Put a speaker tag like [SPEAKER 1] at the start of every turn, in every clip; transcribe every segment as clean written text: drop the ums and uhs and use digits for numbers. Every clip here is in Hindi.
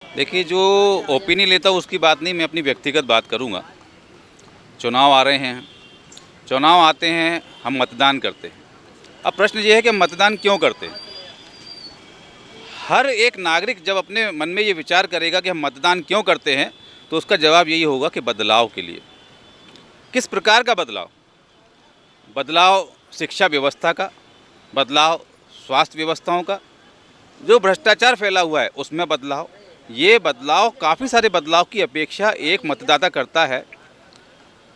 [SPEAKER 1] देखिए, जो ओपिनियन लेता हूँ उसकी बात नहीं, मैं अपनी व्यक्तिगत बात करूँगा। चुनाव आ रहे हैं, चुनाव आते हैं, हम मतदान करते हैं। अब प्रश्न ये है कि हम मतदान क्यों करते हैं? हर एक नागरिक जब अपने मन में ये विचार करेगा कि हम मतदान क्यों करते हैं, तो उसका जवाब यही होगा कि बदलाव के लिए। किस प्रकार का बदलाव? बदलाव शिक्षा व्यवस्था का, बदलाव स्वास्थ्य व्यवस्थाओं का, जो भ्रष्टाचार फैला हुआ है उसमें बदलाव। ये बदलाव, काफ़ी सारे बदलाव की अपेक्षा एक मतदाता करता है,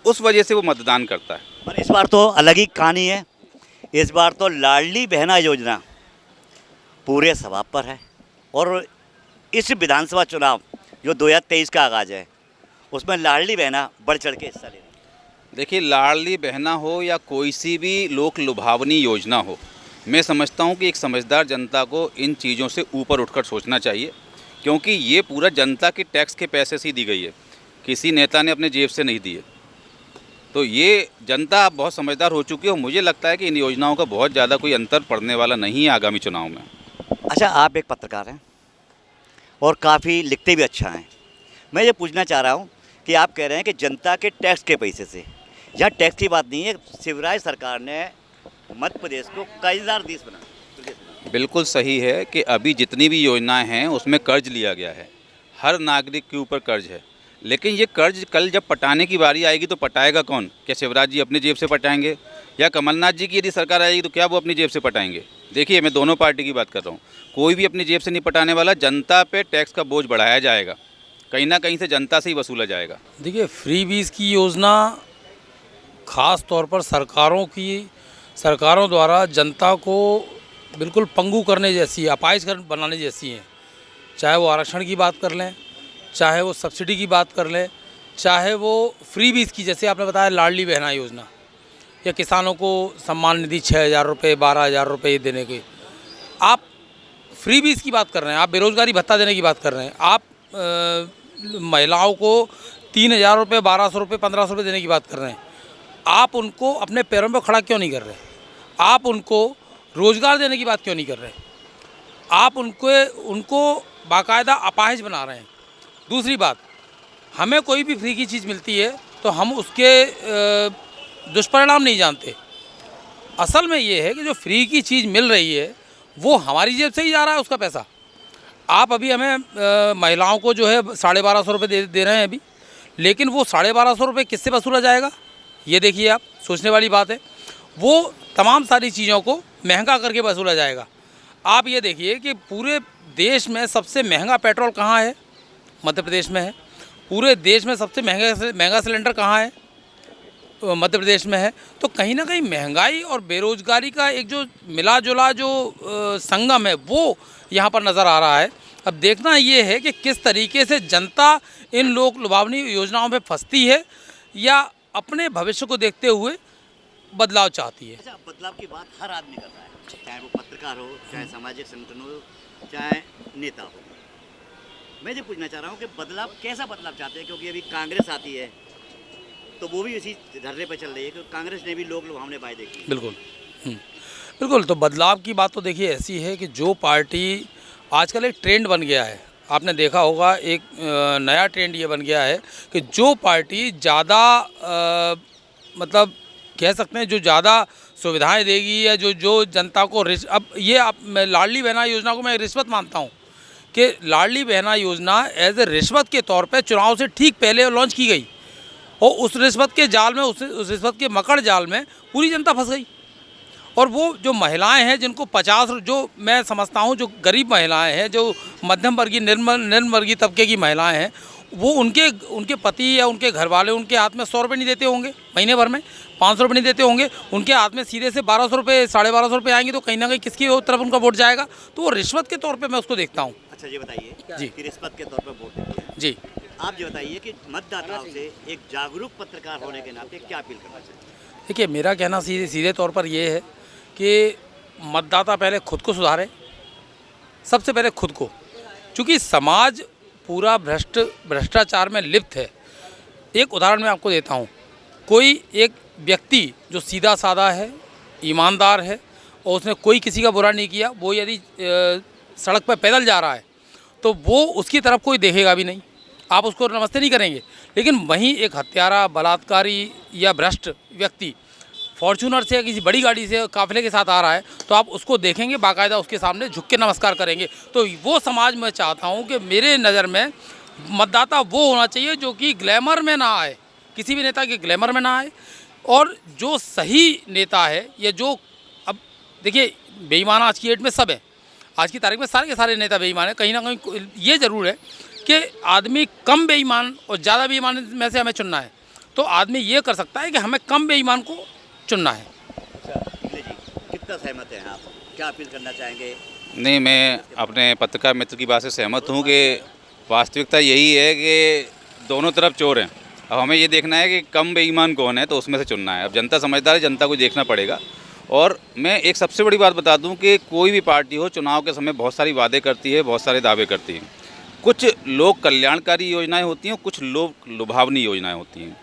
[SPEAKER 1] उस वजह से वो मतदान करता है।
[SPEAKER 2] पर इस बार तो अलग ही कहानी है। इस बार तो लाडली बहना योजना पूरे सवाब पर है और इस विधानसभा चुनाव जो 2023 का आगाज है उसमें लाडली बहना बढ़ चढ़ के हिस्सा ले रही है।
[SPEAKER 1] देखिए, लाडली बहना हो या कोई सी भी लोक लुभावनी योजना हो, मैं समझता हूँ कि एक समझदार जनता को इन चीज़ों से ऊपर उठकर सोचना चाहिए, क्योंकि ये पूरा जनता के टैक्स के पैसे से ही दी गई है, किसी नेता ने अपने जेब से नहीं दी है। तो ये जनता अब बहुत समझदार हो चुकी है और मुझे लगता है कि इन योजनाओं का बहुत ज़्यादा कोई अंतर पड़ने वाला नहीं है आगामी चुनाव में।
[SPEAKER 2] अच्छा, आप एक पत्रकार हैं और काफ़ी लिखते भी अच्छा हैं। मैं ये पूछना चाह रहा हूँ कि आप कह रहे हैं कि जनता के टैक्स के पैसे से, यहाँ टैक्स की बात नहीं है, शिवराज सरकार ने मध्य प्रदेश को कर्जदार देश बना।
[SPEAKER 1] बिल्कुल सही है कि अभी जितनी भी योजनाएं हैं उसमें कर्ज लिया गया है, हर नागरिक के ऊपर कर्ज है। लेकिन ये कर्ज कल जब पटाने की बारी आएगी तो पटाएगा कौन? क्या शिवराज जी अपनी जेब से पटाएंगे, या कमलनाथ जी की यदि सरकार आएगी तो क्या वो अपनी जेब से पटाएंगे? देखिए, मैं दोनों पार्टी की बात कर रहा हूँ, कोई भी अपनी जेब से नहीं पटाने वाला। जनता पे टैक्स का बोझ बढ़ाया जाएगा, कहीं ना कहीं से जनता से ही वसूला जाएगा।
[SPEAKER 3] देखिए, फ्री बीज की योजना ख़ास तौर पर सरकारों द्वारा जनता को बिल्कुल पंगु करने जैसी, अपाहिज बनाने जैसी हैं। चाहे वो आरक्षण की बात कर लें, चाहे वो सब्सिडी की बात कर लें, चाहे वो फ्री बीज की, जैसे आपने बताया लाडली बहना योजना, या किसानों को सम्मान निधि 6,000 रुपये 12,000 रुपये देने के। आप फ्री बीज की बात कर रहे हैं, आप बेरोज़गारी भत्ता देने की बात कर रहे हैं, आप महिलाओं को 3,000 रुपये 1,200 रुपये 1,500 रुपये देने की बात कर रहे हैं। आप उनको अपने पैरों पर खड़ा क्यों नहीं कर रहे? आप उनको रोज़गार देने की बात क्यों नहीं कर रहे? आप उनको बाकायदा अपाहिज बना रहे हैं। दूसरी बात, हमें कोई भी फ्री की चीज़ मिलती है तो हम उसके दुष्परिणाम नहीं जानते। असल में ये है कि जो फ्री की चीज़ मिल रही है वो हमारी जेब से ही जा रहा है उसका पैसा। आप अभी हमें महिलाओं को जो है 1,250 रुपये दे रहे हैं अभी, लेकिन वो 1,250 रुपये किससे वसूला जाएगा? ये देखिए, आप सोचने वाली बात है। वो तमाम सारी चीज़ों को महंगा करके वसूला जाएगा। आप ये देखिए कि पूरे देश में सबसे महंगा पेट्रोल कहाँ है? मध्य प्रदेश में है। पूरे देश में सबसे महंगा सिलेंडर कहाँ है? मध्य प्रदेश में है। तो कहीं ना कहीं महंगाई और बेरोज़गारी का एक जो मिला जुला जो संगम है वो यहाँ पर नज़र आ रहा है। अब देखना ये है कि किस तरीके से जनता इन लोक लुभावनी योजनाओं में फंसती है या अपने भविष्य को देखते हुए बदलाव चाहती है।
[SPEAKER 2] अच्छा, बदलाव की बात हर आदमी कर रहा है, चाहे वो पत्रकार हो, चाहे सामाजिक संगठन हो, चाहे नेता हो। मैं ये पूछना चाह रहा हूँ कि बदलाव, कैसा बदलाव चाहते हैं? क्योंकि अभी कांग्रेस आती है तो वो भी इसी धरने पर चल रही है, क्योंकि कांग्रेस ने भी लोक लुभावने वायदे किए।
[SPEAKER 3] बिल्कुल। बिल्कुल। तो बदलाव की बात तो देखिए ऐसी है कि जो पार्टी आजकल एक ट्रेंड बन गया है, आपने देखा होगा, एक नया ट्रेंड ये बन गया है कि जो पार्टी ज़्यादा मतलब कह सकते हैं जो ज़्यादा सुविधाएं देगी या जो जनता को अब ये मैं लाडली बहना योजना को मैं रिश्वत मानता हूँ कि लाडली बहना योजना एज ए रिश्वत के तौर पे चुनाव से ठीक पहले लॉन्च की गई और उस रिश्वत के जाल में, उस रिश्वत के मकड़ जाल में पूरी जनता फंस गई। और वो जो महिलाएं हैं जिनको 50, जो मैं समझता हूँ जो गरीब महिलाएं हैं, जो मध्यम वर्गीय निम्न वर्गीय तबके की महिलाएं हैं, वो उनके पति या उनके घर वाले उनके हाथ में 100 रुपये नहीं देते होंगे महीने भर में, 500 रुपये नहीं देते होंगे, उनके हाथ में सीधे से 1,200 रुपये 1,250 रुपये आएंगे, तो कहीं ना कहीं किसकी तरफ उनका वोट जाएगा? तो वो रिश्वत के तौर पर मैं उसको देखता हूँ।
[SPEAKER 2] अच्छा, ये बताइए
[SPEAKER 3] जी,
[SPEAKER 2] कि रिश्वत के तौर पर वोट देते हैं।
[SPEAKER 3] जी,
[SPEAKER 2] आप ये बताइए कि मतदाताओं से एक जागरूक पत्रकार होने के नाते क्या अपील करना चाहिए?
[SPEAKER 3] देखिए, मेरा कहना सीधे तौर पर ये है कि मतदाता पहले खुद को सुधारे, सबसे पहले खुद को, क्योंकि समाज पूरा भ्रष्टाचार में लिप्त है। एक उदाहरण मैं आपको देता हूँ। कोई एक व्यक्ति जो सीधा साधा है, ईमानदार है और उसने कोई किसी का बुरा नहीं किया, वो यदि सड़क पर पैदल जा रहा है तो वो उसकी तरफ कोई देखेगा भी नहीं, आप उसको नमस्ते नहीं करेंगे। लेकिन वहीं एक हत्यारा, बलात्कारी या भ्रष्ट व्यक्ति फॉर्च्यूनर से या किसी बड़ी गाड़ी से काफिले के साथ आ रहा है तो आप उसको देखेंगे, बाकायदा उसके सामने झुक के नमस्कार करेंगे। तो वो समाज मैं चाहता हूँ कि मेरे नज़र में मतदाता वो होना चाहिए जो कि ग्लैमर में ना आए, किसी भी नेता के ग्लैमर में ना आए, और जो सही नेता है या जो, अब देखिए बेईमान आज की डेट में सब है, आज की तारीख में सारे के सारे नेता बेईमान है। कहीं ना कहीं ये ज़रूर है कि आदमी कम बेईमान और ज़्यादा बेईमान में से हमें चुनना है, तो आदमी ये कर सकता है कि हमें कम बेईमान को चुनना है।
[SPEAKER 2] अच्छा पिंगले जी, कितना सहमत हैं आप, क्या अपील करना चाहेंगे?
[SPEAKER 1] नहीं, मैं अपने पत्रकार मित्र की बात से सहमत हूँ कि वास्तविकता यही है कि दोनों तरफ चोर हैं। अब हमें ये देखना है कि कम बेईमान कौन है, तो उसमें से चुनना है। अब जनता समझदार है, जनता को देखना पड़ेगा। और मैं एक सबसे बड़ी बात बता दूं कि कोई भी पार्टी हो, चुनाव के समय बहुत सारी वादे करती है, बहुत सारे दावे करती है। कुछ लोक कल्याणकारी योजनाएं होती हैं, कुछ लोक लुभावनी योजनाएं होती हैं।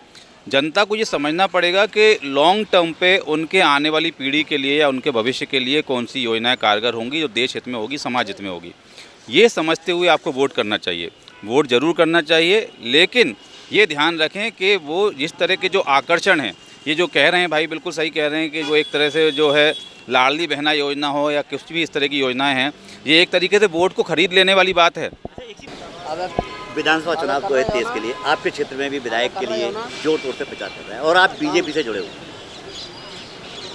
[SPEAKER 1] जनता को ये समझना पड़ेगा कि लॉन्ग टर्म पे उनके आने वाली पीढ़ी के लिए या उनके भविष्य के लिए कौन सी योजनाएं कारगर होंगी, जो देश हित में होगी, समाज हित में होगी। ये समझते हुए आपको वोट करना चाहिए। वोट ज़रूर करना चाहिए, लेकिन ये ध्यान रखें कि वो जिस तरह के जो आकर्षण हैं, ये जो कह रहे हैं भाई, बिल्कुल सही कह रहे हैं कि वो एक तरह से जो है लाडली बहना योजना हो या कुछ भी इस तरह की योजनाएं हैं, ये एक तरीके से वोट को खरीद लेने वाली बात है।
[SPEAKER 2] अब विधानसभा चुनाव 2023 के लिए आपके क्षेत्र में भी विधायक के लिए जोर तोड़ से प्रचार कर रहे हैं और आप बीजेपी से जुड़े हुए हैं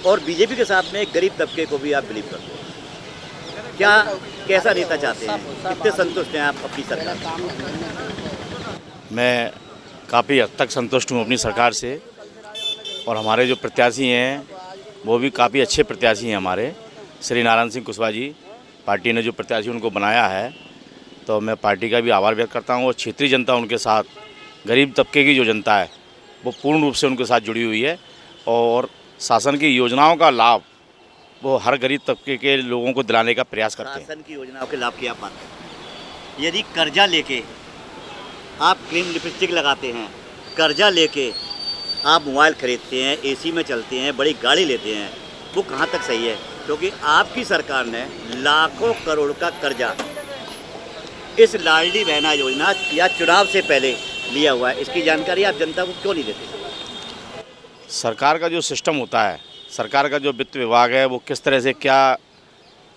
[SPEAKER 2] और बीजेपी के साथ में गरीब तबके को भी आप बिलीव करते हैं। क्या कैसा नेता चाहते हैं, कितने संतुष्ट हैं आप अपनी सरकार से?
[SPEAKER 4] मैं काफ़ी हद तक संतुष्ट हूँ अपनी सरकार से, और हमारे जो प्रत्याशी हैं वो भी काफ़ी अच्छे प्रत्याशी हैं। हमारे श्री नारायण सिंह कुशवाहा जी, पार्टी ने जो प्रत्याशी उनको बनाया है, तो मैं पार्टी का भी आभार व्यक्त करता हूँ। और क्षेत्रीय जनता उनके साथ, गरीब तबके की जो जनता है वो पूर्ण रूप से उनके साथ जुड़ी हुई है, और शासन की योजनाओं का लाभ वो हर गरीब तबके के लोगों को दिलाने का प्रयास करते हैं।
[SPEAKER 2] शासन की योजनाओं के लाभ की आप बात करें, यदि कर्जा लेके आप क्रीम लिपस्टिक लगाते हैं, कर्जा लेके आप मोबाइल खरीदते हैं, एसी में चलते हैं, बड़ी गाड़ी लेते हैं, वो कहाँ तक सही है? क्योंकि आपकी सरकार ने लाखों करोड़ का कर्जा इस लाडली बहना योजना या चुनाव से पहले लिया हुआ है। इसकी जानकारी आप जनता को क्यों नहीं देते?
[SPEAKER 4] सरकार का जो सिस्टम होता है, सरकार का जो वित्त विभाग है, वो किस तरह से क्या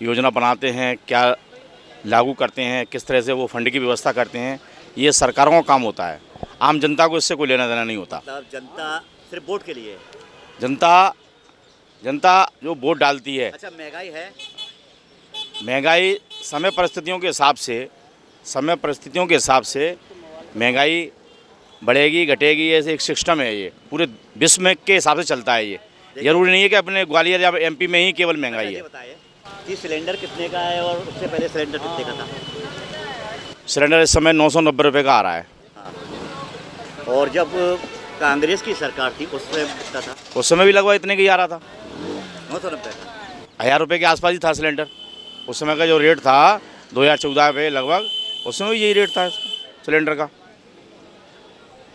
[SPEAKER 4] योजना बनाते हैं, क्या लागू करते हैं, किस तरह से वो फंड की व्यवस्था करते हैं, ये सरकारों का काम होता है। आम जनता को इससे कोई लेना देना नहीं होता।
[SPEAKER 2] मतलब जनता सिर्फ वोट के लिए?
[SPEAKER 4] जनता जो वोट डालती है।
[SPEAKER 2] अच्छा, महंगाई है?
[SPEAKER 4] महंगाई समय परिस्थितियों के हिसाब से महंगाई बढ़ेगी घटेगी, ऐसे एक सिस्टम है। ये पूरे विश्व में के हिसाब से चलता है। ये जरूरी नहीं है कि अपने ग्वालियर या एमपी में ही केवल महंगाई है।
[SPEAKER 2] बताइए कि सिलेंडर कितने का है और उससे पहले सिलेंडर कितने का था?
[SPEAKER 4] सिलेंडर इस समय 990 रुपये का आ रहा है।
[SPEAKER 2] हाँ। और जब कांग्रेस की सरकार थी उस समय कितना था?
[SPEAKER 4] उस समय भी लगभग इतने का ही आ रहा था,
[SPEAKER 2] 990 का।
[SPEAKER 4] 1000 रुपये के आसपास ही था सिलेंडर। उस समय का जो रेट था 2014 पे लगभग, उस समय यही रेट था सिलेंडर का।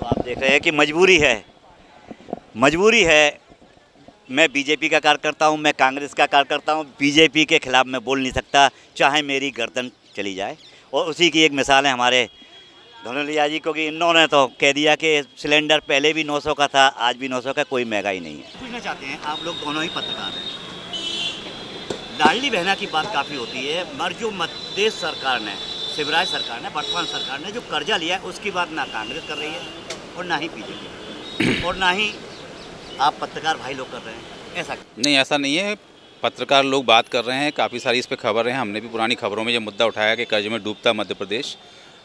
[SPEAKER 2] तो आप देख रहे हैं कि मजबूरी है। मैं बीजेपी का कार्यकर्ता हूं, मैं कांग्रेस का कार्यकर्ता हूं, बीजेपी के खिलाफ मैं बोल नहीं सकता, चाहे मेरी गर्दन चली जाए। और उसी की एक मिसाल है हमारे धनोलिया जी, क्योंकि इन्होंने तो कह दिया कि सिलेंडर पहले भी 900 का था, आज भी 900 का, कोई महंगाई नहीं है। पूछना चाहते हैं, आप लोग दोनों ही पत्रकार हैं, लाडली बहना की बात काफ़ी होती है, मगर जो मध्य प्रदेश सरकार ने, शिवराज सरकार ने, वर्तमान सरकार ने जो कर्जा लिया है उसकी बात ना कांग्रेस कर रही है और ना ही बीजेपी और ना ही आप पत्रकार भाई लोग कर रहे हैं। ऐसा
[SPEAKER 1] नहीं, ऐसा नहीं है। पत्रकार लोग बात कर रहे हैं, काफ़ी सारी इस पर खबर है। हमने भी पुरानी खबरों में ये मुद्दा उठाया कि कर्ज में डूबता मध्य प्रदेश।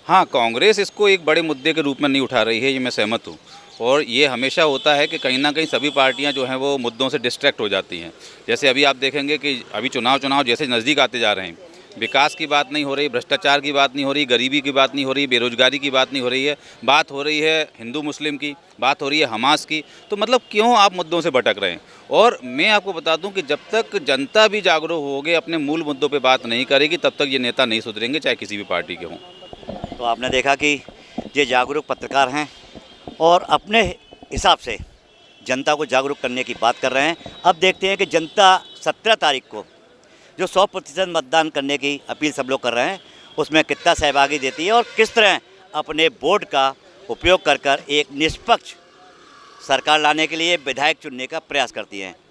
[SPEAKER 1] हाँ, कांग्रेस इसको एक बड़े मुद्दे के रूप में नहीं उठा रही है, ये मैं सहमत हूँ। और ये हमेशा होता है कि कहीं ना कहीं सभी पार्टियां जो हैं वो मुद्दों से डिस्ट्रैक्ट हो जाती हैं। जैसे अभी आप देखेंगे कि अभी चुनाव जैसे नज़दीक आते जा रहे हैं, विकास की बात नहीं हो रही, भ्रष्टाचार की बात नहीं हो रही, गरीबी की बात नहीं हो रही, बेरोजगारी की बात नहीं हो रही है, बात हो रही है हिंदू मुस्लिम की, बात हो रही है हमास की। तो मतलब क्यों आप मुद्दों से भटक रहे हैं? और मैं आपको बता दूं कि जब तक जनता भी जागरूक होगी, अपने मूल मुद्दों पे बात नहीं करेगी, तब तक ये नेता नहीं सुधरेंगे, चाहे किसी भी पार्टी के हों।
[SPEAKER 2] तो आपने देखा कि ये जागरूक पत्रकार हैं और अपने हिसाब से जनता को जागरूक करने की बात कर रहे हैं। अब देखते हैं कि जनता 17 तारीख को जो 100% मतदान करने की अपील सब लोग कर रहे हैं, उसमें कितना सहभागी देती है और किस तरह अपने वोट का उपयोग कर एक निष्पक्ष सरकार लाने के लिए विधायक चुनने का प्रयास करती हैं।